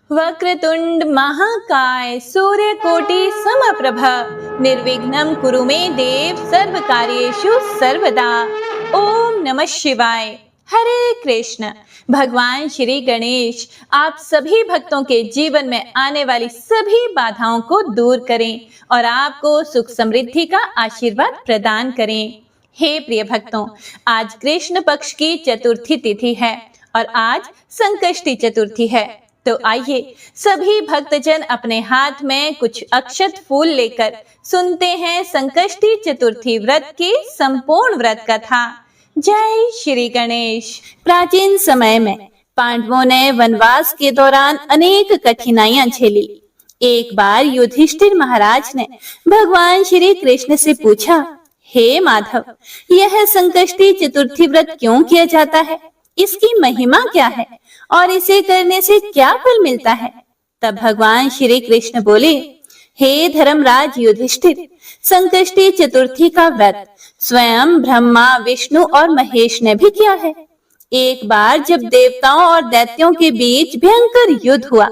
वक्रतुंड महाकाय सूर्यकोटि समप्रभ निर्विघ्नं कुरु मे देव सर्वकार्येषु सर्वदा। ओम नमः शिवाय। हरे कृष्ण। भगवान श्री गणेश आप सभी भक्तों के जीवन में आने वाली सभी बाधाओं को दूर करें और आपको सुख समृद्धि का आशीर्वाद प्रदान करें। हे प्रिय भक्तों, आज कृष्ण पक्ष की चतुर्थी तिथि है और आज संकष्टी चतुर्थी है। तो आइए सभी भक्तजन अपने हाथ में कुछ अक्षत फूल लेकर सुनते हैं संकष्टी चतुर्थी व्रत की संपूर्ण व्रत कथा। जय श्री गणेश। प्राचीन समय में पांडवों ने वनवास के दौरान अनेक कठिनाइयां झेली। एक बार युधिष्ठिर महाराज ने भगवान श्री कृष्ण से पूछा, हे माधव, यह संकष्टी चतुर्थी व्रत क्यों किया जाता है? इसकी महिमा क्या है और इसे करने से क्या फल मिलता है? तब भगवान श्री कृष्ण बोले, हे धर्मराज युधिष्ठिर, संकष्टी चतुर्थी का व्रत स्वयं ब्रह्मा, विष्णु और महेश ने भी किया है। एक बार जब देवताओं और दैत्यों के बीच भयंकर युद्ध हुआ,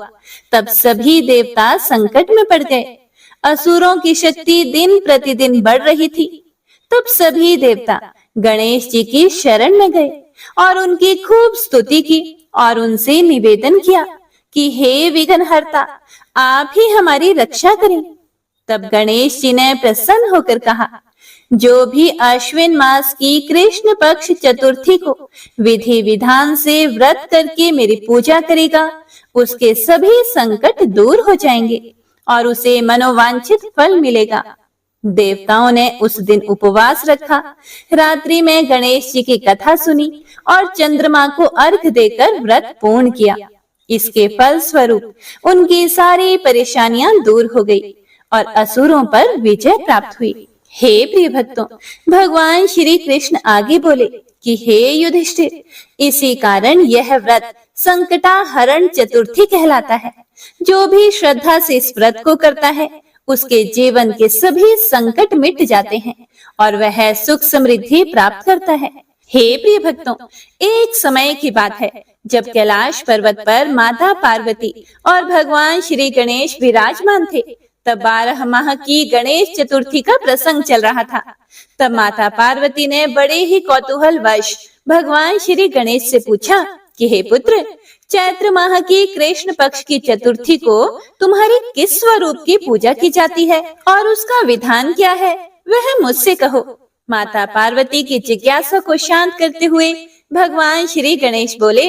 तब सभी देवता संकट में पड़ गए। असुरों की शक्ति दिन प्रतिदिन बढ़ रही थी। तब सभी देवता गणेश जी की शरण में गए और उनकी खूब स्तुति की और उनसे निवेदन किया कि हे विघ्नहर्ता, आप ही हमारी रक्षा करें। तब गणेश जी ने प्रसन्न होकर कहा, जो भी अश्विन मास की कृष्ण पक्ष चतुर्थी को विधि विधान से व्रत करके मेरी पूजा करेगा, उसके सभी संकट दूर हो जाएंगे और उसे मनोवांछित फल मिलेगा। देवताओं ने उस दिन उपवास रखा, रात्रि में गणेश जी की कथा सुनी और चंद्रमा को अर्घ देकर व्रत पूर्ण किया। इसके फल स्वरूप उनकी सारी परेशानियां दूर हो गई और असुरों पर विजय प्राप्त हुई। हे प्रिय भक्तों, भगवान श्री कृष्ण आगे बोले कि हे युधिष्ठिर, इसी कारण यह व्रत संकटाहरण चतुर्थी कहलाता है। जो भी श्रद्धा से इस व्रत को करता है, उसके जीवन के सभी संकट मिट जाते हैं और वह सुख समृद्धि प्राप्त करता है। हे प्रिय भक्तों, एक समय की बात है जब कैलाश पर्वत पर माता पार्वती और भगवान श्री गणेश विराजमान थे। तब 12 माह की गणेश चतुर्थी का प्रसंग चल रहा था। तब माता पार्वती ने बड़े ही कौतूहल वश भगवान श्री गणेश से पूछा कि हे पुत्र, चैत्र माह की कृष्ण पक्ष की चतुर्थी को तुम्हारी किस स्वरूप की पूजा की जाती है और उसका विधान क्या है, वह मुझसे कहो। माता पार्वती की जिज्ञासा को शांत करते हुए भगवान श्री गणेश बोले,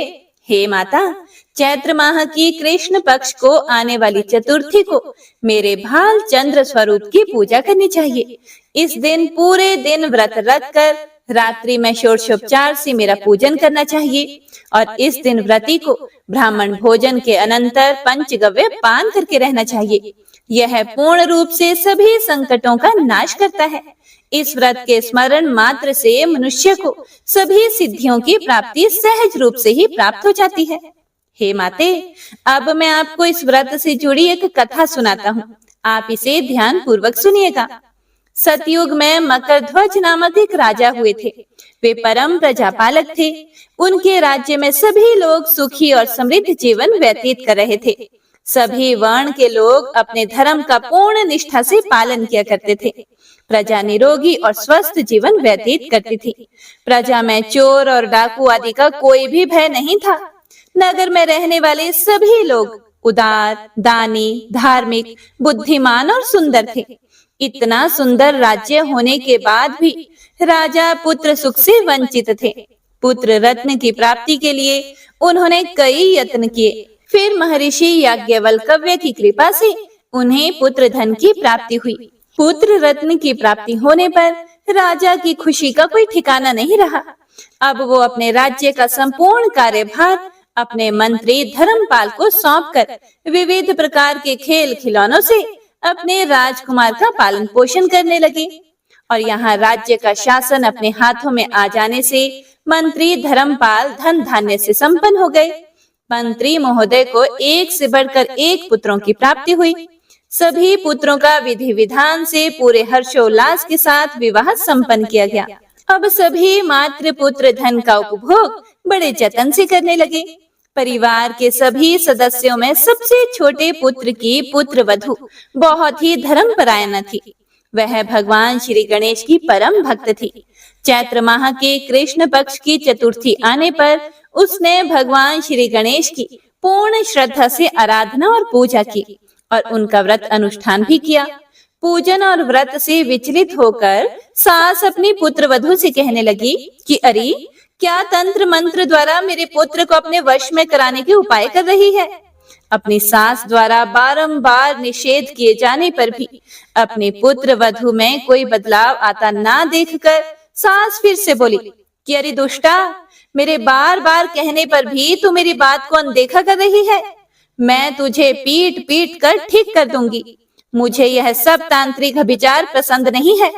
हे माता, चैत्र माह की कृष्ण पक्ष को आने वाली चतुर्थी को मेरे भाल चंद्र स्वरूप की पूजा करनी चाहिए। इस दिन पूरे दिन व्रत रखकर रात्रि में षोडशोपचार से मेरा पूजन करना चाहिए और इस दिन व्रती को ब्राह्मण भोजन के अनंतर पंचगव्य पान करके रहना चाहिए। यह पूर्ण रूप से सभी संकटों का नाश करता है। इस व्रत के स्मरण मात्र से मनुष्य को सभी सिद्धियों की प्राप्ति सहज रूप से ही प्राप्त हो जाती है। हे माते, अब मैं आपको इस व्रत से जुड़ी एक कथा सुनाता हूँ। आप इसे ध्यान पूर्वक सुनिएगा। सतयुग में मकरध्वज नामक एक राजा हुए थे। वे परम प्रजापालक थे। उनके राज्य में सभी लोग सुखी और समृद्ध जीवन व्यतीत कर रहे थे। सभी वर्ण के लोग अपने धर्म का पूर्ण निष्ठा से पालन किया करते थे। प्रजा निरोगी और स्वस्थ जीवन व्यतीत करती थी। प्रजा में चोर और डाकू आदि का कोई भी भय नहीं था। नगर में रहने वाले सभी लोग उदार, दानी, धार्मिक, बुद्धिमान और सुंदर थे। इतना सुंदर राज्य होने के बाद भी राजा पुत्र सुख से वंचित थे। पुत्र रत्न की प्राप्ति के लिए उन्होंने कई यत्न किए। फिर महर्षि याज्ञवल्क्य की कृपा से उन्हें पुत्र धन की प्राप्ति हुई। पुत्र रत्न की प्राप्ति होने पर राजा की खुशी का कोई ठिकाना नहीं रहा। अब वो अपने राज्य का संपूर्ण कार्यभार अपने मंत्री धर्मपाल को सौंपकर विविध प्रकार के खेल खिलौनों से अपने राजकुमार का पालन पोषण करने लगे। और यहाँ राज्य का शासन अपने हाथों में आ जाने से मंत्री धर्मपाल धन धान्य से संपन्न हो गए। मंत्री महोदय को एक से बढ़कर एक पुत्रों की प्राप्ति हुई। सभी पुत्रों का विधि विधान से पूरे हर्षोल्लास के साथ विवाह संपन्न किया गया। अब सभी मात्र पुत्र धन का उपभोग बड़े जतन से करने लगे। परिवार के सभी सदस्यों में सबसे छोटे पुत्र की पुत्र वधू बहुत ही धर्मपरायण थी। वह भगवान श्री गणेश की परम भक्त थी। चैत्र माह के कृष्ण पक्ष की चतुर्थी आने पर उसने भगवान श्री गणेश की पूर्ण श्रद्धा से आराधना और पूजा की और उनका व्रत अनुष्ठान भी किया। पूजन और व्रत से विचलित होकर सास अपनी पुत्र वधू से कहने लगी कि अरे, क्या तंत्र मंत्र द्वारा मेरे पुत्र को अपने वश में कराने के उपाय कर रही है। अपनी सास द्वारा बारंबार निषेध किए जाने पर भी अपने पुत्र वधू में कोई बदलाव आता ना देखकर सास फिर से बोली कि अरे दुष्टा, मेरे बार बार कहने पर भी तू मेरी बात को अनदेखा कर रही है। मैं तुझे पीट पीट कर ठीक कर दूंगी। मुझे यह सब तांत्रिक विचार पसंद नहीं है।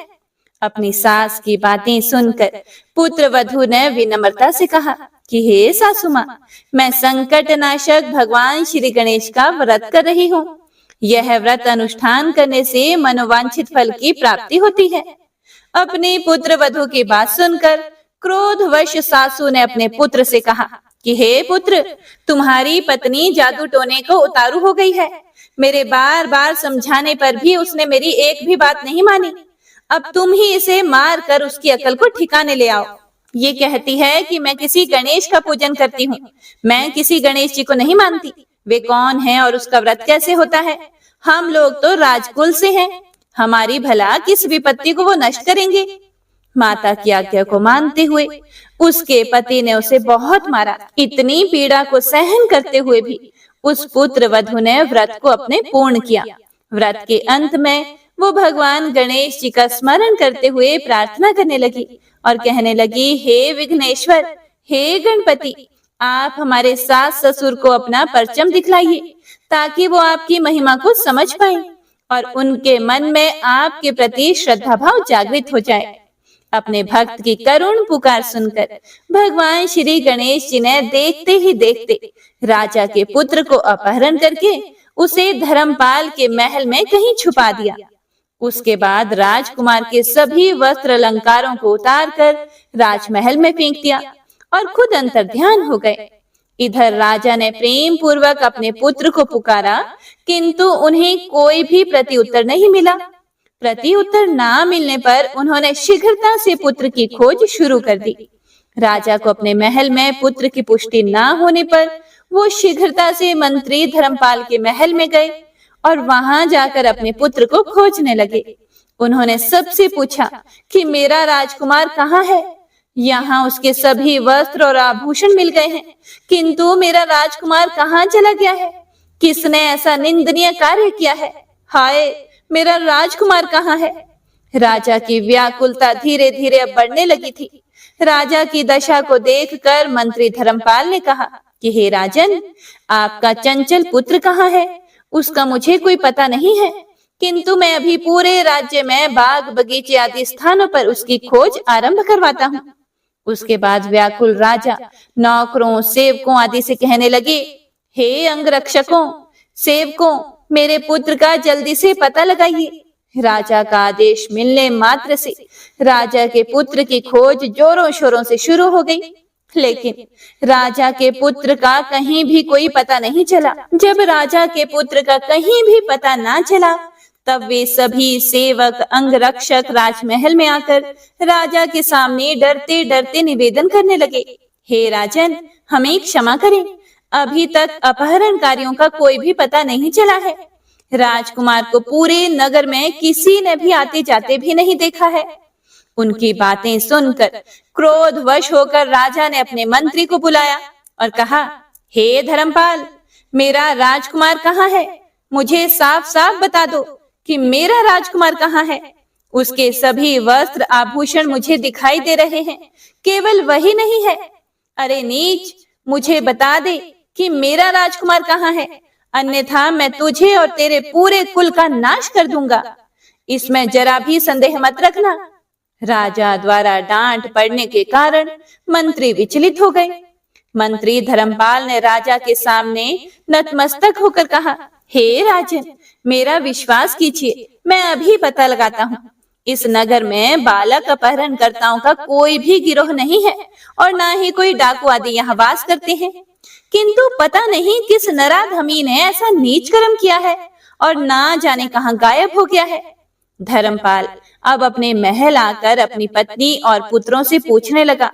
अपनी सास की बातें सुनकर पुत्र वधू ने विनम्रता से कहा कि हे सासू माँ, मैं संकट नाशक भगवान श्री गणेश का व्रत कर रही हूँ। यह व्रत अनुष्ठान करने से मनोवांछित फल की प्राप्ति होती है। अपने पुत्र वधू की बात सुनकर क्रोधवश सासू ने अपने पुत्र से कहा कि हे पुत्र, तुम्हारी पत्नी जादू टोने को उतारू हो गई है। मेरे बार बार समझाने पर भी उसने मेरी एक भी बात नहीं मानी। अब तुम ही इसे मार कर उसकी अकल को ठिकाने ले आओ। ये कहती है कि मैं किसी गणेश का पूजन करती हूँ। मैं किसी गणेश जी को नहीं मानती। वे कौन है और उसका व्रत कैसे होता है? हम लोग तो राजकुल से हैं। हमारी भला किस विपत्ति को वो नष्ट करेंगे? माता की आज्ञा को मानते हुए उसके पति ने उसे बहुत मारा। इतनी पीड़ा को सहन करते हुए भी उस पुत्र वधू ने व्रत को अपने पूर्ण किया। व्रत के अंत में वो भगवान गणेश जी का स्मरण करते हुए प्रार्थना करने लगी और कहने लगी, हे विघ्नेश्वर, हे गणपति, आप हमारे सास ससुर को अपना परचम दिखलाइए ताकि वो आपकी महिमा को समझ पाए और उनके मन में आपके प्रति श्रद्धा भाव जागृत हो जाए। अपने भक्त की करुण पुकार सुनकर भगवान श्री गणेश जी ने देखते ही देखते राजा के पुत्र को अपहरण करके उसे धर्मपाल के महल में कहीं छुपा दिया। उसके बाद राजकुमार के सभी वस्त्र अलंकारों को उतारकर राजमहल में फेंक दिया और खुद अंतर्ध्यान हो गए। इधर राजा ने प्रेम पूर्वक अपने पुत्र को पुकारा, किंतु उन्हें कोई भी प्रत्युत्तर नहीं मिला। प्रत्युत्तर ना मिलने पर उन्होंने शीघ्रता से पुत्र की खोज शुरू कर दी। राजा को अपने महल में पुत्र की पुष्टि ना होने पर वो शीघ्रता से मंत्री धर्मपाल के महल में गए और वहां जाकर अपने पुत्र को खोजने लगे। उन्होंने सबसे पूछा कि मेरा राजकुमार कहाँ है? यहाँ उसके सभी वस्त्र और आभूषण मिल गए हैं, किंतु मेरा राजकुमार कहाँ चला गया है? किसने ऐसा निंदनीय कार्य किया है? हाय, मेरा राजकुमार कहाँ है? राजा की व्याकुलता धीरे धीरे अब बढ़ने लगी थी। राजा की दशा को देखकर मंत्री धर्मपाल ने कहा कि हे राजन, आपका चंचल पुत्र कहाँ है? उसका मुझे कोई पता नहीं है, किंतु मैं अभी पूरे राज्य में बाग बगीचे आदि स्थानों पर उसकी खोज आरंभ करवाता हूँ। उसके बाद व्याकुल राजा नौकरों, सेवकों आदि से कहने लगे, हे अंगरक्षकों, सेवकों, मेरे पुत्र का जल्दी से पता लगाइए। राजा का आदेश मिलने मात्र से राजा के पुत्र की खोज जोरों शोरों से शुरू हो गई, लेकिन राजा के पुत्र का कहीं भी कोई पता नहीं चला। जब राजा के पुत्र का कहीं भी पता ना चला, तब वे सभी सेवक, अंगरक्षक राजमहल में आकर राजा के सामने डरते डरते निवेदन करने लगे, हे राजन, हमें क्षमा करें। अभी तक अपहरणकारियों का कोई भी पता नहीं चला है। राजकुमार को पूरे नगर में किसी ने भी आते जाते भी नहीं देखा है। उनकी बातें सुनकर क्रोधवश होकर राजा ने अपने मंत्री को बुलाया और कहा, हे धर्मपाल, मेरा राजकुमार कहाँ है? मुझे साफ साफ बता दो कि मेरा राजकुमार कहाँ है। उसके सभी वस्त्र आभूषण मुझे दिखाई दे रहे हैं, केवल वही नहीं है। अरे नीच, मुझे बता दे कि मेरा राजकुमार कहाँ है, अन्यथा मैं तुझे और तेरे पूरे कुल का नाश कर दूंगा। इसमें जरा भी संदेह मत रखना। राजा द्वारा डांट पड़ने के कारण मंत्री विचलित हो गए। मंत्री धर्मपाल ने राजा के सामने नतमस्तक होकर कहा, हे राजन, मेरा विश्वास कीजिए, मैं अभी पता लगाता हूँ। इस नगर में बालक अपहरणकर्ताओं का कोई भी गिरोह नहीं है और ना ही कोई डाकू आदि यहाँ वास करते हैं। किंतु पता नहीं किस नराधमी ने ऐसा नीच कर्म किया है और ना जाने कहां गायब हो गया है। धर्मपाल अब अपने महल आकर अपनी पत्नी और पुत्रों से पूछने लगा।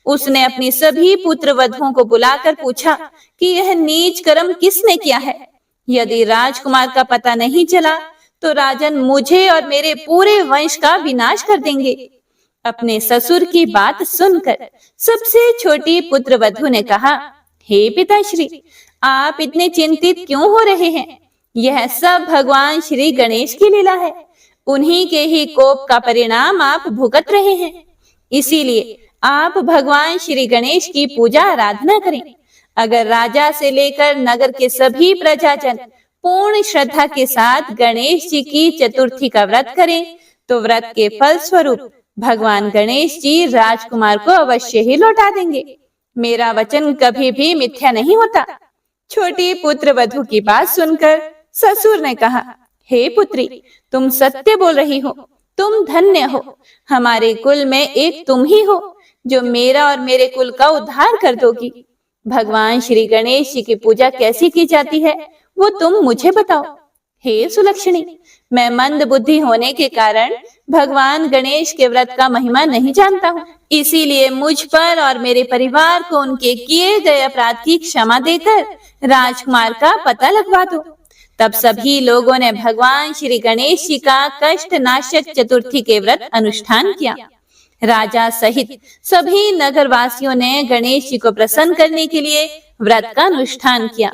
उसने अपनी सभी पुत्र वधुओं को बुलाकर पूछा कि यह नीच कर्म किसने किया है। यदि राजकुमार का पता नहीं चला तो राजन मुझे और मेरे पूरे वंश का विनाश कर देंगे। अपने ससुर की बात सुनकर सबसे छोटी पुत्र वधु ने कहा, हे पिताश्री, आप इतने चिंतित क्यों हो रहे हैं? यह सब भगवान श्री गणेश की लीला है। उन्हीं के ही कोप का परिणाम आप भुगत रहे हैं। इसीलिए आप भगवान श्री गणेश की पूजा आराधना करें। अगर राजा से लेकर नगर के सभी प्रजाजन पूर्ण श्रद्धा के साथ गणेश जी की चतुर्थी का व्रत करें तो व्रत के फल स्वरूप भगवान गणेश जी राजकुमार को अवश्य ही लौटा देंगे। मेरा वचन कभी भी मिथ्या नहीं होता। छोटी पुत्र वधु की बात सुनकर ससुर ने कहा, हे पुत्री, तुम सत्य बोल रही हो। तुम धन्य हो। हमारे कुल में एक तुम ही हो जो मेरा और मेरे कुल का उद्धार कर दोगी। भगवान श्री गणेश जी की पूजा कैसी की जाती है वो तुम मुझे बताओ। हे सुलक्षणी, मैं मंद बुद्धि होने के कारण भगवान गणेश के व्रत का महिमा नहीं जानता हूँ। इसीलिए मुझ पर और मेरे परिवार को उनके किए गए अपराध की क्षमा देकर राजकुमार का पता लगवा दो। तब सभी लोगों ने भगवान श्री गणेश जी का कष्ट नाशक चतुर्थी के व्रत अनुष्ठान किया। राजा सहित सभी नगरवासियों ने गणेश जी को प्रसन्न करने के लिए व्रत का अनुष्ठान किया।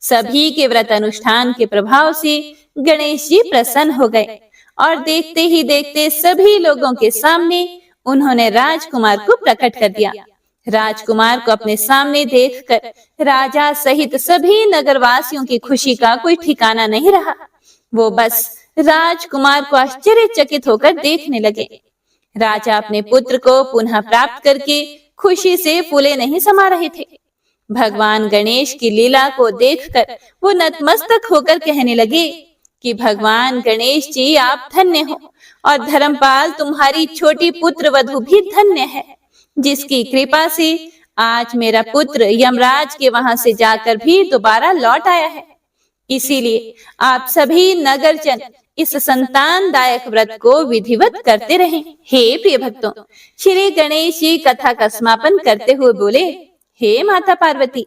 सभी के व्रत अनुष्ठान के प्रभाव से गणेश जी प्रसन्न हो गए और देखते ही देखते सभी लोगों के सामने उन्होंने राजकुमार को प्रकट कर दिया। राजकुमार को अपने सामने देखकर राजा सहित सभी नगरवासियों की खुशी का कोई ठिकाना नहीं रहा। वो बस राजकुमार को आश्चर्यचकित होकर देखने लगे। राजा अपने पुत्र को पुनः प्राप्त करके खुशी से फूले नहीं समा रहे थे। भगवान गणेश की लीला को देखकर वो नतमस्तक होकर कहने लगे कि भगवान गणेश जी आप धन्य हो और धर्मपाल तुम्हारी छोटी पुत्र वधु भी धन्य है, जिसकी कृपा से आज मेरा पुत्र यमराज के वहां से जाकर भी दोबारा लौट आया है। इसीलिए आप सभी नगरजन इस संतानदायक व्रत को विधिवत करते रहें। हे प्रिय भक्तों, श्री गणेश जी कथा का समापन करते हुए बोले, हे माता पार्वती,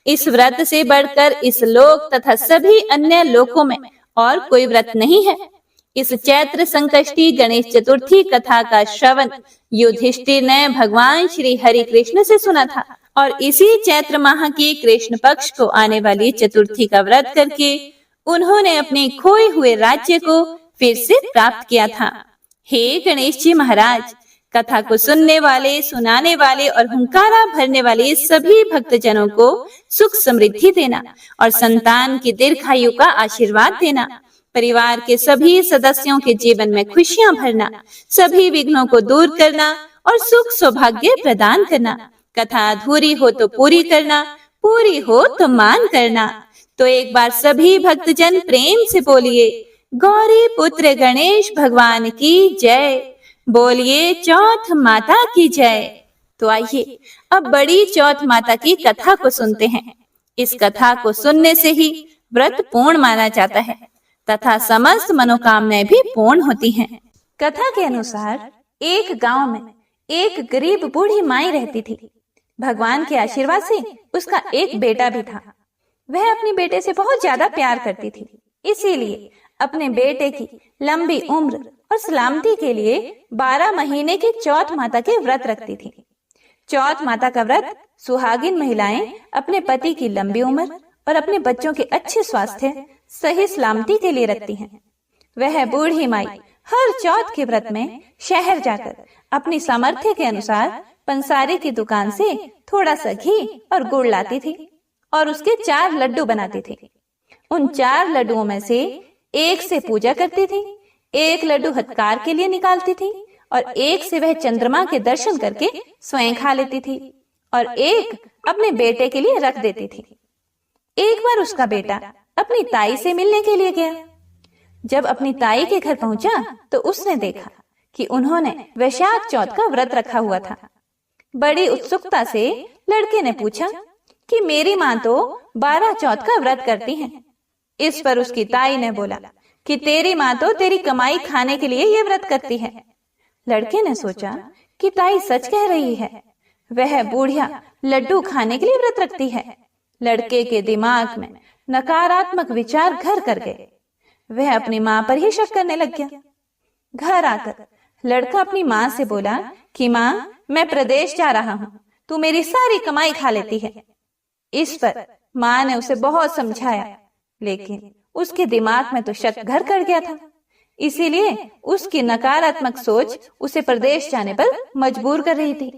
इस व्रत से बढ़कर इस लोक तथा सभी अन्य लोकों में और कोई व्रत नहीं है। इस चैत्र संकष्टी गणेश चतुर्थी कथा का श्रवण युधिष्ठिर ने भगवान श्री हरि कृष्ण से सुना था और इसी चैत्र माह के कृष्ण पक्ष को आने वाली चतुर्थी का व्रत करके उन्होंने अपने खोए हुए राज्य को फिर से प्राप्त किया था। हे गणेश जी महाराज, कथा को सुनने वाले, सुनाने वाले और हुंकारा भरने वाले सभी भक्तजनों को सुख समृद्धि देना और संतान की दीर्घायु का आशीर्वाद देना, परिवार के सभी सदस्यों के जीवन में खुशियां भरना, सभी विघ्नों को दूर करना और सुख सौभाग्य प्रदान करना, कथा अधूरी हो तो पूरी करना, पूरी हो तो मान करना। तो एक बार सभी भक्तजन प्रेम से बोलिए, गौरी पुत्र गणेश भगवान की जय, बोलिए चौथ माता की जय। तो आइए अब बड़ी चौथ माता की कथा को सुनते हैं। इस कथा को सुनने से ही व्रत पूर्ण माना जाता है तथा समस्त मनोकामनाएं भी पूर्ण होती हैं। कथा के अनुसार एक गांव में एक गरीब बूढ़ी माई रहती थी। भगवान के आशीर्वाद से उसका एक बेटा भी था। वह अपने बेटे से बहुत ज्यादा प्यार करती थी, इसीलिए अपने बेटे की लंबी उम्र और सलामती के लिए 12 महीने की चौथ माता के व्रत रखती थी। चौथ माता का व्रत सुहागिन महिलाएं अपने पति की लंबी उम्र और अपने बच्चों के अच्छे स्वास्थ्य, सही सलामती के लिए रखती हैं। वह बूढ़ी माई हर चौथ के व्रत में शहर जाकर अपनी सामर्थ्य के अनुसार पंसारी की दुकान से थोड़ा सा घी और गुड़ लाती थी और उसके 4 लड्डू बनाती थी। उन 4 लड्डुओं में से एक से पूजा करती थी, एक लड्डू हथकार के लिए निकालती थी और एक से वह चंद्रमा के दर्शन करके स्वयं खा लेती थी और एक अपने बेटे के लिए रख देती थी। एक बार उसका बेटा अपनी ताई से मिलने के लिए गया। जब अपनी ताई के घर पहुंचा तो उसने देखा कि उन्होंने वैशाख चौथ का व्रत रखा हुआ था। बड़ी उत्सुकता से लड़के ने पूछा कि मेरी माँ तो 12 चौथ का व्रत करती है। इस पर उसकी ताई ने बोला कि तेरी माँ तो तेरी कमाई खाने के लिए ये व्रत करती है। लड़के ने सोचा कि ताई सच कह रही है, वह बूढ़िया लड्डू खाने के लिए व्रत रखती है। लड़के के दिमाग में नकारात्मक विचार घर कर गए। वह अपनी माँ पर ही शक करने लग गया। घर आकर लड़का अपनी माँ से बोला कि माँ, मैं प्रदेश जा रहा हूँ, तू मेरी सारी कमाई खा लेती है। इस पर माँ ने उसे बहुत समझाया, लेकिन उसके दिमाग में तो शक घर कर गया था। इसीलिए उसकी नकारात्मक सोच उसे प्रदेश जाने पर मजबूर कर रही थी।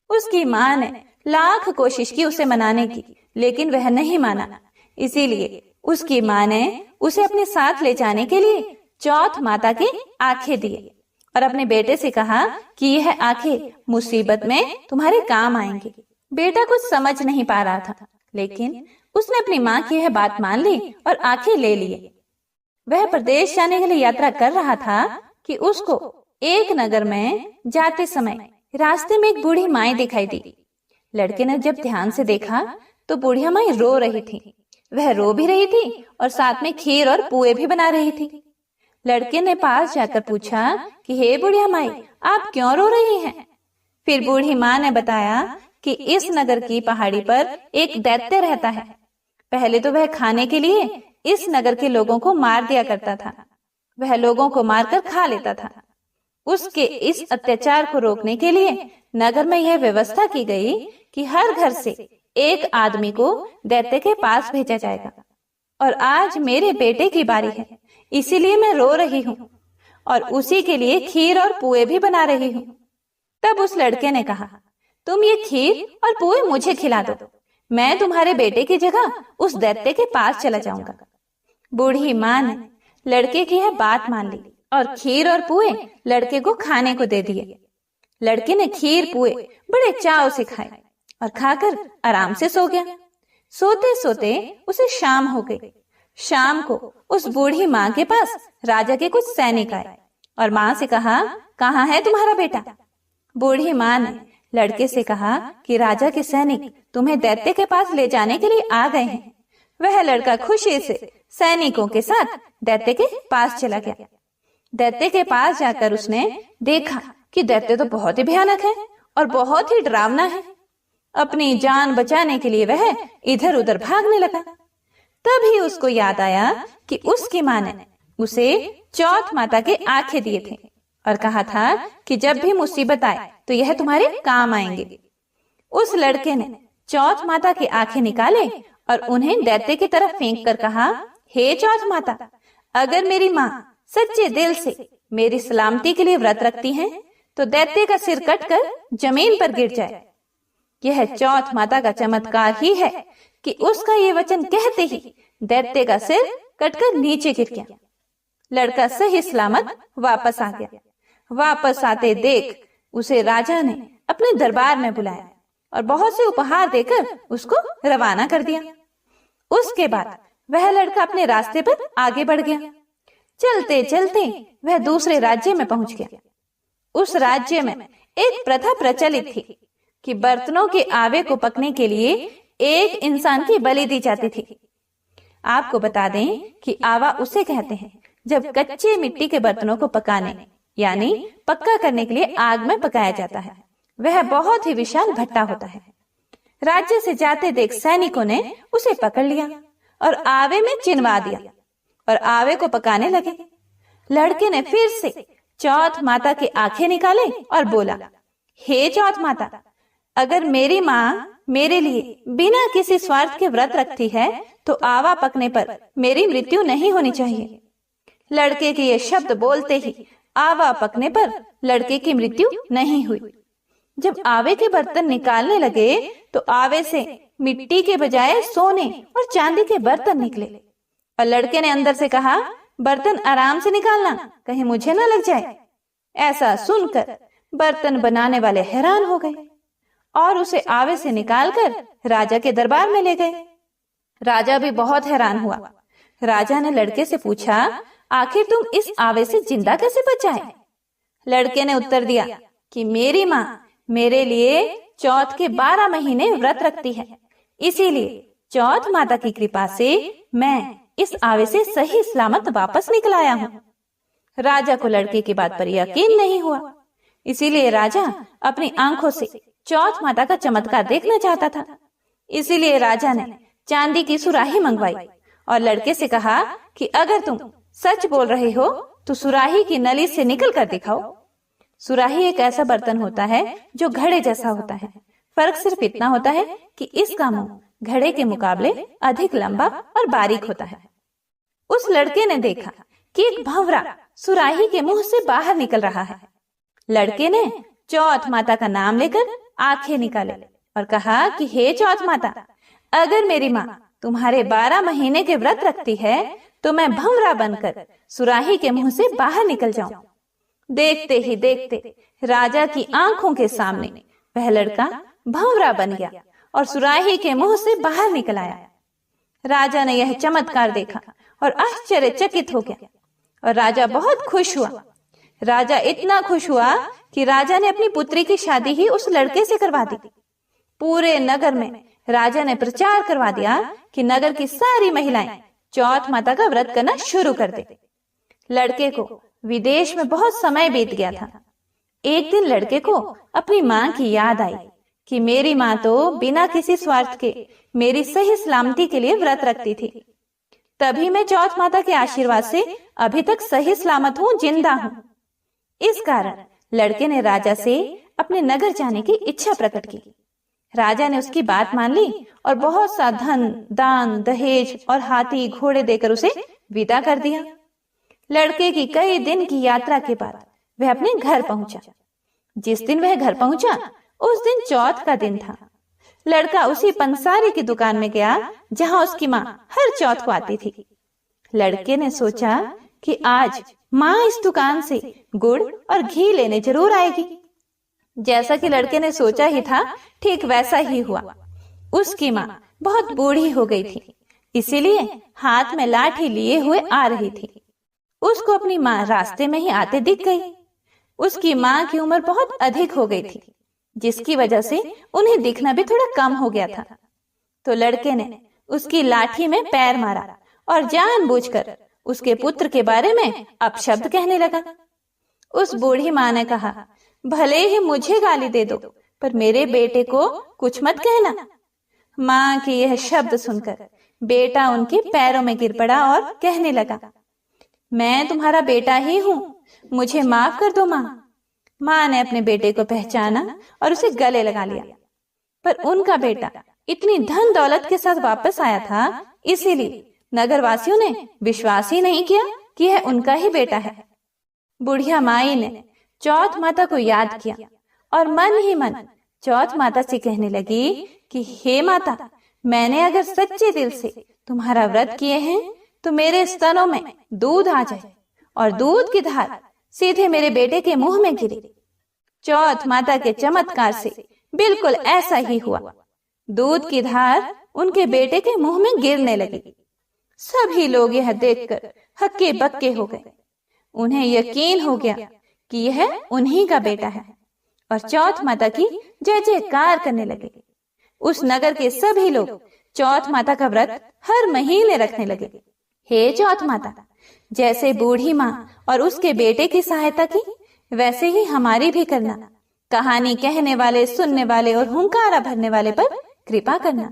उसकी माँ ने लाख कोशिश की उसे मनाने की, लेकिन वह नहीं माना। इसीलिए उसकी माँ ने उसे अपने साथ ले जाने के लिए चौथ माता की आंखें दिए और अपने बेटे से कहा कि यह आंखें मुसीबत में तुम्हारे काम आएंगी। बेटा कुछ समझ नहीं पा रहा था, लेकिन उसने अपनी माँ की यह बात मान ली और आंखें ले लिए। वह प्रदेश जाने के लिए यात्रा कर रहा था कि उसको एक नगर में जाते समय रास्ते में एक बूढ़ी माई दिखाई दी। लड़के ने जब ध्यान से देखा तो बूढ़िया माई रो रही थी। वह रो भी रही थी और साथ में खीर और पुए भी बना रही थी। लड़के ने पास जाकर पूछा कि हे बुढ़िया माई, आप क्यों रो रही हैं? फिर बूढ़ी माँ ने बताया कि इस नगर की पहाड़ी पर एक दैत्य रहता है। पहले तो वह खाने के लिए इस नगर के लोगों को मार दिया करता था। वह लोगों को मारकर खा लेता था। उसके इस अत्याचार को रोकने के लिए नगर में यह व्यवस्था की गई कि हर घर से एक आदमी को दैत्य के पास भेजा जाएगा। और आज मेरे बेटे की बारी है, इसीलिए मैं रो रही हूँ और उसी के लिए खीर और पुए भी बना रही हूँ। तब उस लड़के ने कहा, तुम ये खीर और पुए मुझे खिला दो, मैं तुम्हारे बेटे की जगह उस दैत्य के पास चला जाऊंगा। बूढ़ी माँ ने लड़के की यह बात मान ली और खीर और पुए लड़के को खाने को दे दिए। लड़के ने खीर पुए बड़े चाव से खाए और खाकर आराम से सो गया। सोते सोते उसे शाम हो गई। शाम को उस बूढ़ी माँ के पास राजा के कुछ सैनिक आए और माँ से कहा, कहाँ है तुम्हारा बेटा? बूढ़ी माँ ने लड़के से कहा कि राजा के सैनिक तुम्हें दैत्य के पास ले जाने के लिए आ गए हैं। वह लड़का खुशी से सैनिकों के साथ दैत्य के पास चला गया। दैत्य के पास जाकर उसने देखा कि दैत्य तो बहुत ही भयानक है और बहुत ही डरावना है। अपनी जान बचाने के लिए वह इधर उधर भागने लगा। तभी उसको याद आया कि उसकी माँ ने उसे चौथ माता के आंखें दिए थे और कहा था कि जब भी मुसीबत आए तो यह तुम्हारे काम आएंगे। उस लड़के ने चौथ माता की आंखें निकाले और उन्हें दैत्य की तरफ फेंक कर कहा, हे चौथ माता, अगर मेरी माँ सच्चे दिल से मेरी सलामती के लिए व्रत रखती हैं, तो दैत्य का सिर कटकर जमीन पर गिर जाए। यह चौथ माता का चमत्कार ही है कि उसका ये वचन कहते ही दैत्य का सिर कटकर नीचे गिर गया। लड़का सही सलामत वापस आ गया। वापस आते देख उसे राजा ने अपने दरबार में बुलाया और बहुत से उपहार देकर उसको रवाना कर दिया। उसके बाद वह लड़का अपने रास्ते पर आगे बढ़ गया। चलते चलते वह दूसरे राज्य में पहुंच गया। उस राज्य में एक प्रथा प्रचलित थी कि बर्तनों के आवे को पकने के लिए एक इंसान की बलि दी जाती थी। आपको बता दें कि आवा उसे कहते हैं जब कच्चे मिट्टी के बर्तनों को पकाने यानी पक्का करने के लिए आग में पकाया जाता है। वह बहुत ही विशाल भट्टा होता है। राज्य से जाते देख सैनिकों ने उसे पकड़ लिया और आवे में चिनवा दिया और आवे को पकाने लगे। लड़के ने फिर से चौथ माता की आंखें निकाले और बोला, हे चौथ माता, अगर मेरी माँ मेरे लिए बिना किसी स्वार्थ के व्रत रखती है तो आवा पकने पर मेरी मृत्यु नहीं होनी चाहिए। लड़के के ये शब्द बोलते ही आवा पकने पर लड़के की मृत्यु नहीं हुई। जब आवे के बर्तन निकालने लगे तो आवे से मिट्टी के बजाय सोने और चांदी के बर्तन निकले और लड़के ने अंदर से कहा, बर्तन आराम से निकालना, कहीं मुझे ना लग जाए। ऐसा सुनकर बर्तन बनाने वाले हैरान हो गए और उसे आवे से निकालकर राजा के दरबार में ले गए। राजा भी बहुत हैरान हुआ। राजा ने लड़के से पूछा, आखिर तुम इस आवे से जिंदा कैसे बचाए? लड़के ने उत्तर दिया कि मेरी माँ मेरे लिए चौथ के 12 महीने व्रत रखती है, इसीलिए चौथ माता की कृपा से मैं इस आवे से सही सलामत वापस निकल आया हूँ। राजा को लड़के की बात पर यकीन नहीं हुआ, इसीलिए राजा अपनी आंखों से चौथ माता का चमत्कार देखना चाहता था। इसीलिए राजा ने चांदी की सुराही मंगवाई और लड़के से कहा कि अगर तुम सच बोल रहे हो तो सुराही की नली से निकल कर दिखाओ। सुराही एक ऐसा बर्तन होता है जो घड़े जैसा होता है। फर्क सिर्फ इतना होता है कि इसका मुंह घड़े के मुकाबले अधिक लंबा और बारीक होता है। उस लड़के ने देखा कि एक भंवरा सुराही के मुंह से बाहर निकल रहा है। लड़के ने चौथ माता का नाम लेकर आंखें निकाले और कहा कि हे चौथ माता, अगर मेरी माँ तुम्हारे 12 महीने के व्रत रखती है तो मैं भंवरा बनकर सुराही के मुंह से बाहर निकल जाऊं। देखते ही देखते राजा की आंखों के सामने वह लड़का भंवरा बन गया और सुराही के मुंह से बाहर निकल आया। राजा ने यह चमत्कार देखा और आश्चर्यचकित हो गया और राजा बहुत खुश हुआ। राजा इतना खुश हुआ कि राजा ने अपनी पुत्री की शादी ही उस लड़के से करवा दी। पूरे नगर में राजा ने प्रचार करवा दिया कि नगर की सारी महिलाएं चौथ माता का व्रत करना शुरू कर दे। लड़के को विदेश में बहुत समय बीत गया था। एक दिन लड़के को अपनी माँ की याद आई कि मेरी माँ तो बिना किसी स्वार्थ के मेरी सही सलामती के लिए व्रत रखती थी, तभी मैं चौथ माता के आशीर्वाद से अभी तक सही सलामत हूँ, जिंदा हूँ। इस कारण लड़के ने राजा से अपने नगर जाने की इच्छा प्रकट की। राजा ने उसकी बात मान ली और बहुत सा धन, दान, दहेज और हाथी घोड़े देकर उसे विदा कर दिया। लड़के की कई दिन की यात्रा के बाद वह अपने घर पहुंचा। जिस दिन वह घर पहुंचा उस दिन चौथ का दिन था। लड़का उसी पंसारी की दुकान में गया जहां उसकी माँ हर चौथ को आती थी। लड़के ने सोचा कि आज माँ इस दुकान से गुड़ और घी लेने जरूर आएगी। जैसा कि लड़के ने सोचा ही था, ठीक वैसा ही हुआ। उसकी माँ बहुत बूढ़ी हो गई थी, इसीलिए हाथ में लाठी लिए हुए आ रही थी। उसको अपनी माँ रास्ते में ही आते दिख गई। उसकी माँ की उम्र बहुत अधिक हो गई थी, जिसकी वजह से उन्हें दिखना भी थोड़ा कम हो गया था। तो लड़के ने उसकी लाठी में पैर मारा और जानबूझकर उसके पुत्र के बारे में अपशब्द कहने लगा। उस बूढ़ी माँ ने कहा, भले ही मुझे गाली दे दो, पर मेरे बेटे को कुछ मत कहना। माँ के यह शब्द सुनकर बेटा उनके पैरों में गिर पड़ा और कहने लगा, मैं तुम्हारा बेटा ही हूँ, मुझे माफ कर दो माँ। माँ ने अपने बेटे को पहचाना और उसे गले लगा लिया, पर उनका बेटा इतनी धन दौलत के साथ वापस आया था, इसीलिए नगरवासियों ने विश्वास ही नहीं किया कि यह उनका ही बेटा है। बुढ़िया माई ने चौथ माता को याद किया और मन ही मन चौथ माता से कहने लगी कि हे माता, मैंने अगर सच्चे दिल से तुम्हारा व्रत किए हैं तो मेरे स्तनों में दूध आ जाए और दूध की धार सीधे मेरे बेटे के मुंह में गिरे। चौथ माता के चमत्कार से बिल्कुल ऐसा ही हुआ। दूध की धार उनके बेटे के मुंह में गिरने लगी। सभी लोग यह देखकर हक्के बक्के हो गए। उन्हें यकीन हो गया कि यह उन्हीं का बेटा है और चौथ माता की जय जयकार करने लगे। उस नगर के सभी लोग चौथ माता का व्रत हर महीने रखने लगे। हे चौथ माता, जैसे बूढ़ी माँ और उसके बेटे की सहायता की, वैसे ही हमारी भी करना। कहानी कहने वाले, सुनने वाले और हुंकारा भरने वाले पर कृपा करना।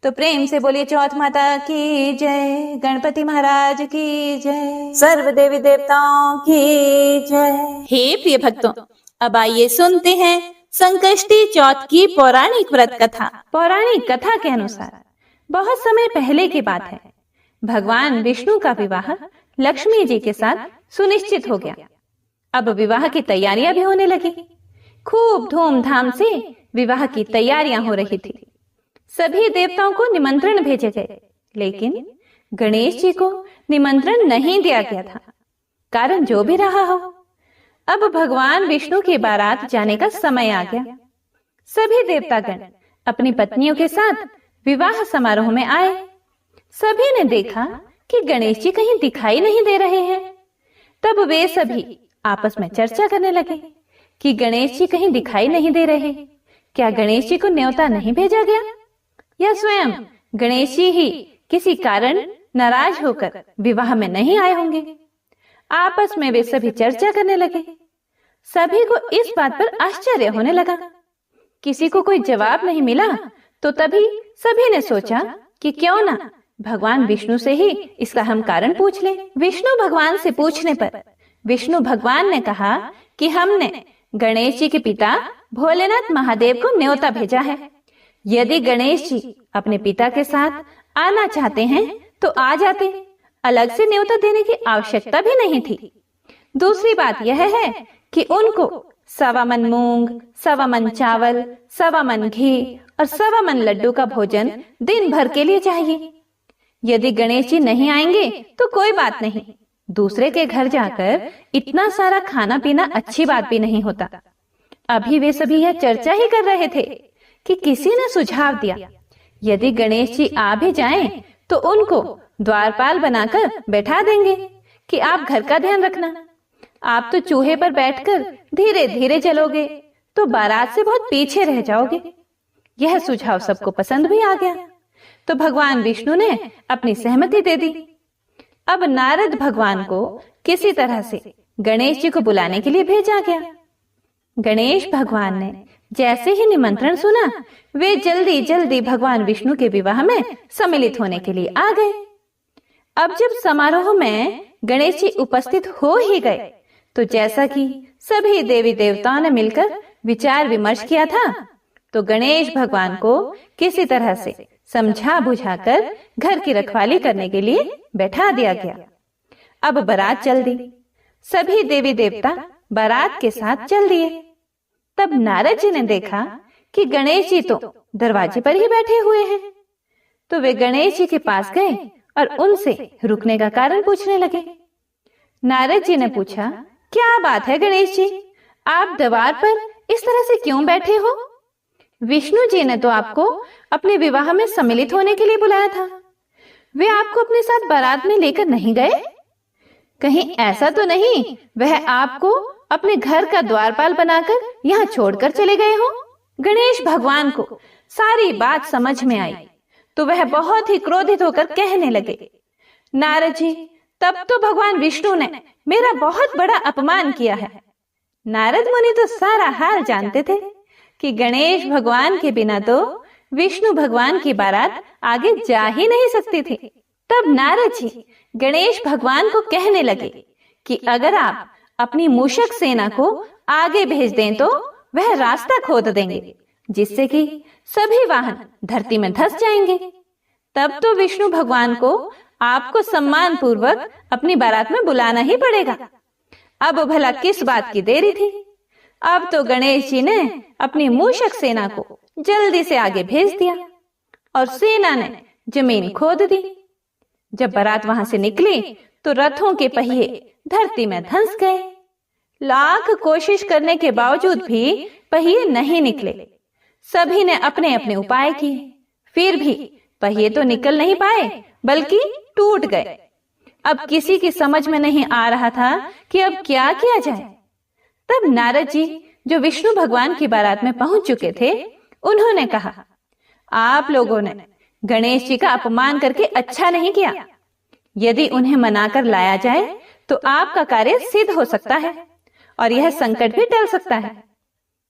तो प्रेम से बोलिए चौथ माता की जय, गणपति महाराज की जय, सर्व देवी देवताओं की जय। हे प्रिय भक्तों, अब आइए सुनते हैं संकष्टी चौथ की पौराणिक व्रत कथा। पौराणिक कथा के अनुसार बहुत समय पहले की बात है, भगवान विष्णु का विवाह लक्ष्मी जी के साथ सुनिश्चित हो गया। अब विवाह की तैयारियां भी होने लगी। खूब धूमधाम से विवाह की तैयारियां हो रही थी। सभी देवताओं को निमंत्रण भेजे गए, लेकिन गणेश जी को निमंत्रण नहीं दिया गया था। कारण जो भी रहा हो, अब भगवान विष्णु की बारात जाने का समय आ गया। सभी देवतागण अपनी पत्नियों के साथ विवाह समारोह में आए। सभी ने देखा कि गणेश जी कहीं दिखाई नहीं दे रहे हैं। तब वे सभी आपस में चर्चा करने लगे कि गणेश जी कहीं दिखाई नहीं दे रहे, क्या गणेश जी को न्योता नहीं भेजा गया? या स्वयं गणेश जी ही किसी कारण नाराज होकर विवाह में नहीं आए होंगे। आपस में वे सभी चर्चा करने लगे। सभी को इस बात पर आश्चर्य होने लगा। किसी को कोई जवाब नहीं मिला तो तभी सभी ने सोचा कि क्यों ना भगवान विष्णु से ही इसका हम कारण पूछ लें। विष्णु भगवान से पूछने पर विष्णु भगवान ने कहा कि हमने गणेश जी के पिता भोलेनाथ महादेव को न्योता भेजा है। यदि गणेश जी अपने पिता के साथ आना चाहते हैं तो आ जाते, अलग से न्योता देने की आवश्यकता भी नहीं थी। दूसरी बात यह है कि उनको 1.25 मन मूंग, 1.25 मन चावल, 1.25 मन घी और 1.25 मन लड्डू का भोजन दिन भर के लिए चाहिए। यदि गणेश जी नहीं आएंगे तो कोई बात नहीं, दूसरे के घर जाकर इतना सारा खाना पीना अच्छी बात भी नहीं होता। अभी वे सभी यह चर्चा ही कर रहे थे कि किसी ने सुझाव दिया, यदि गणेश जी आ भी जाएं तो उनको द्वारपाल बनाकर बैठा देंगे कि आप घर का ध्यान रखना। आप तो चूहे पर बैठकर धीरे धीरे चलोगे तो बारात से बहुत पीछे रह जाओगे। यह सुझाव सबको पसंद भी आ गया तो भगवान विष्णु ने अपनी सहमति दे दी। अब नारद भगवान को किसी तरह से गणेश जी को बुलाने के लिए भेजा गया। गणेश भगवान ने जैसे ही निमंत्रण सुना, वे जल्दी जल्दी भगवान विष्णु के विवाह में सम्मिलित होने के लिए आ गए। अब जब समारोह में गणेश जी उपस्थित हो ही गए तो जैसा कि सभी देवी देवताओं ने मिलकर विचार विमर्श किया था, तो गणेश भगवान को किसी तरह से समझा बुझाकर घर की रखवाली करने के लिए बैठा दिया गया। अब बारात चल दी। सभी देवी देवता बारात के साथ चल दिए। तब नारद जी ने देखा कि गणेश जी तो दरवाजे पर ही बैठे हुए हैं। तो वे गणेश जी के पास गए और उनसे रुकने का कारण पूछने लगे। नारद जी ने पूछा, क्या बात है गणेश जी, आप द्वार पर इस तरह से क्यों बैठे हो? विष्णु जी ने तो आपको अपने विवाह में सम्मिलित होने के लिए बुलाया था। वे आपको अपने साथ बारात में लेकर नहीं गए? कहीं ऐसा तो नहीं वह आपको अपने घर का द्वारपाल बनाकर यहाँ छोड़कर चले गए हो? गणेश भगवान को सारी बात समझ में आई तो वह बहुत ही क्रोधित होकर कहने लगे, नारद जी, तब तो भगवान विष्णु ने मेरा बहुत बड़ा अपमान किया है। नारद मुनि तो सारा हाल जानते थे कि गणेश भगवान के बिना तो विष्णु भगवान की बारात आगे जा ही नहीं सकती थी। तब नारद जी गणेश भगवान को कहने लगे कि अगर आप अपनी मूषक सेना को आगे भेज दें तो वह रास्ता खोद देंगे, जिससे कि सभी वाहन धरती में धंस जाएंगे। तब तो विष्णु भगवान को आपको सम्मान पूर्वक अपनी बारात में बुलाना ही पड़ेगा। अब भला किस बात की देरी थी? अब तो गणेश जी ने अपनी मूषक सेना को जल्दी से आगे भेज दिया और सेना ने जमीन खोद दी। जब बारात वहां से निकली तो रथों के पहिए धरती में धंस गए। लाख कोशिश करने के बावजूद भी पहिए नहीं निकले। सभी ने अपने अपने उपाय किए, फिर भी पहिए तो निकल नहीं पाए बल्कि टूट गए। अब किसी की समझ में नहीं आ रहा था कि अब क्या किया जाए। तब नारद जी, जो विष्णु भगवान की बारात में पहुंच चुके थे, उन्होंने कहा, आप लोगों ने गणेश जी का अपमान करके अच्छा नहीं किया। यदि उन्हें मनाकर लाया जाए तो आपका कार्य सिद्ध हो सकता है और यह संकट भी टल सकता है।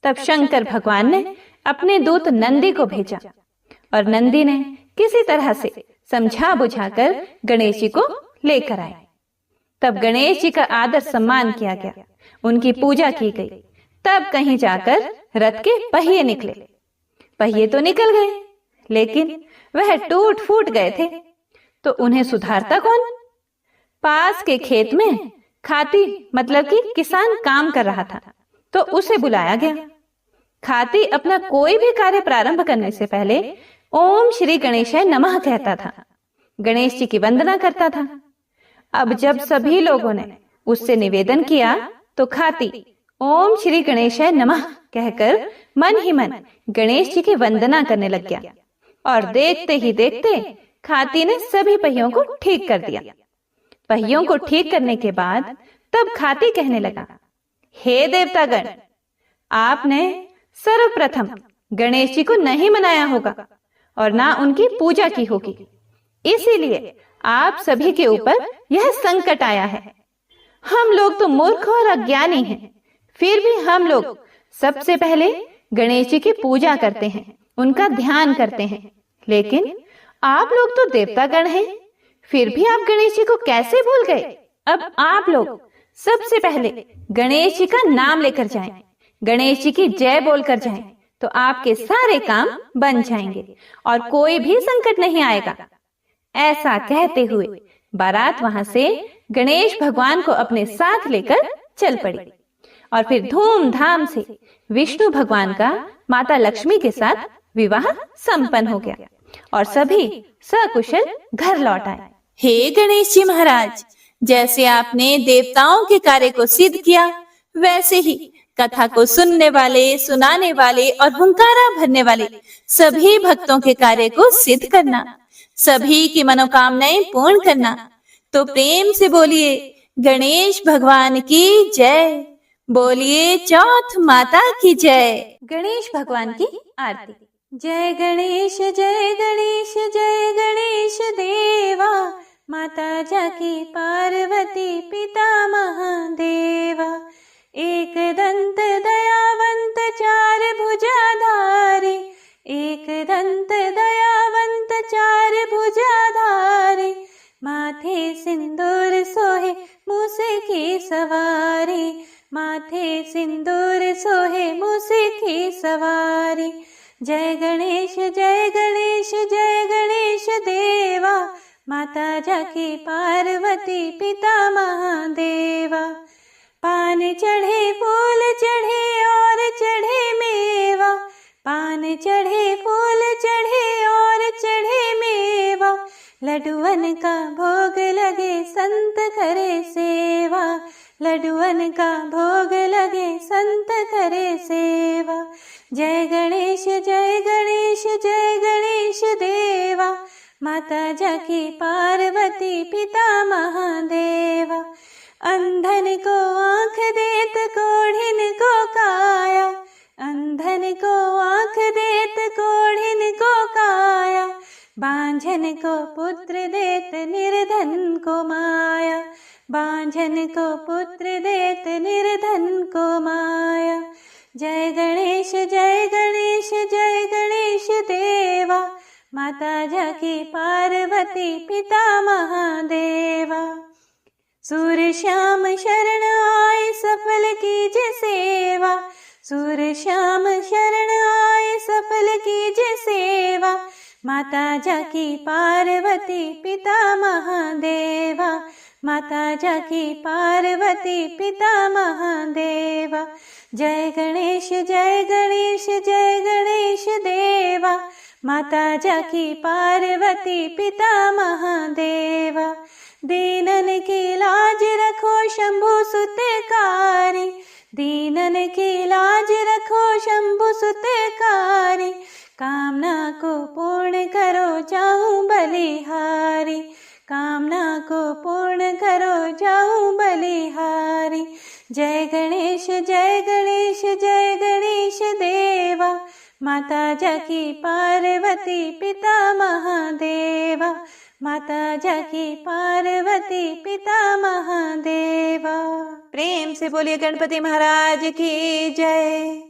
तब शंकर भगवान ने अपने दूत नंदी को भेजा और नंदी ने किसी तरह से समझा बुझाकर गणेश जी को लेकर आए। तब गणेश जी का आदर सम्मान किया गया, उनकी पूजा की गई। तब कहीं जाकर रथ के पहिए निकले। पहिए तो निकल गए, लेकिन वह टूट फूट गए थे, तो उन्हें सुधारता कौन? पास के खेत में खाती मतलब कि किसान काम कर रहा था, तो उसे बुलाया गया। खाती अपना कोई भी कार्य प्रारंभ करने से पहले ओम श्री गणेशाय नमः कहता था, गणेश जी की वंदना करता था। अब जब सभी लोगों ने उससे निवेदन किया तो खाती ओम श्री गणेशाय नमः कहकर मन ही मन गणेश जी की वंदना करने लग गया और देखते ही देखते खाती ने सभी पहियों को ठीक कर दिया। पहियों को ठीक करने के बाद तब खाती कहने लगा, हे देवतागण, आपने सर्वप्रथम गणेश जी को नहीं मनाया होगा और ना उनकी पूजा की होगी। इसीलिए आप सभी के ऊपर यह संकट आया है। हम लोग तो मूर्ख और अज्ञानी हैं, फिर भी हम लोग सबसे पहले गणेश जी की पूजा करते हैं, उनका ध्यान करते हैं। लेकिन आप लोग तो देवतागण हैं, फिर भी आप गणेश जी को कैसे भूल गए? अब आप लोग सबसे पहले गणेश जी का नाम लेकर जाएं, गणेश जी की जय बोलकर जाएं, तो आपके सारे काम बन जाएंगे और कोई भी संकट नहीं आएगा। ऐसा कहते हुए बारात वहां से गणेश भगवान को अपने साथ लेकर चल पड़ी और फिर धूमधाम से विष्णु भगवान का माता लक्ष्मी के साथ विवाह संपन्न हो गया और सभी सकुशल घर लौट आए। हे गणेश जी महाराज, जैसे आपने देवताओं के कार्य को सिद्ध किया, वैसे ही कथा को सुनने वाले, सुनाने वाले और हुंकारा भरने वाले सभी भक्तों के कार्य को सिद्ध करना, सभी की मनोकामनाएं पूर्ण करना। तो प्रेम से बोलिए गणेश भगवान की जय, बोलिए चौथ माता की जय। गणेश भगवान की आरती। जय गणेश जय गणेश जय गणेश देवा, माता जाकी पार्वती पिता महादेवा। एक दंत दयावंत चार भुजाधारी, एक दंत दयावंत चार भुजाधारी, माथे सिंदूर सोहे मूसे की सवारी, माथे सिंदूर सोहे मूसे की सवारी। जय गणेश जय गणेश जय गणेश देवा, माता जाकी पार्वती पिता महादेवा। पान चढ़े फूल चढ़े और चढ़े मेवा, पान चढ़े फूल चढ़े और चढ़े मेवा, लड्डुअन का भोग लगे संत करे सेवा, लड्डुअन का भोग लगे संत करे सेवा। जय गणेश जय गणेश जय गणेश देवा, माता जाकी पार्वती पिता महादेवा। अंधन को आँख देत कोढ़िन को काया, अंधन को आँख देत कोढ़िन को काया, बांझन को पुत्र देत निर्धन को माया, बांझन को पुत्र देत निर्धन को माया। जय गणेश जय गणेश जय गणेश देवा, माता जाकी पार्वती पिता महादेवा। सूर श्याम शरण आए सफल कीजे सेवा, सूर श्याम शरण आए सफल कीजे सेवा, माता जाकी पार्वती पिता महादेवा, माता जाकी पार्वती पिता महादेवा। जय गणेश जय गणेश जय गणेश देवा, माता जाकी पार्वती पिता महादेवा। दीनन की लाज रखो शंभु सुतकारी, दीनन की लाज रखो शंभु सुतकारी, कामना को पूर्ण करो जाऊं बलिहारी, कामना को पूर्ण करो जाऊं बलिहारी। जय गणेश जय गणेश जय गणेश देवा, माता जाकी पार्वती पिता महादेवा, माता जाकी पार्वती पिता महादेवा। प्रेम से बोलिए गणपति महाराज की जय,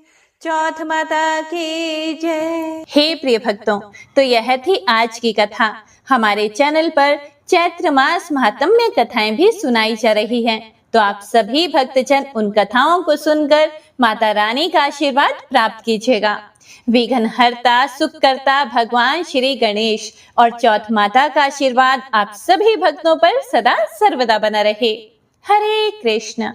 चौथ माता की जय। हे प्रिय भक्तों, तो यह थी आज की कथा। हमारे चैनल पर चैत्र मास महात्म्य कथाएं भी सुनाई जा रही हैं, तो आप सभी भक्तजन उन कथाओं को सुनकर माता रानी का आशीर्वाद प्राप्त कीजिएगा। विघ्न हरता सुख करता भगवान श्री गणेश और चौथ माता का आशीर्वाद आप सभी भक्तों पर सदा सर्वदा बना रहे। हरे कृष्ण।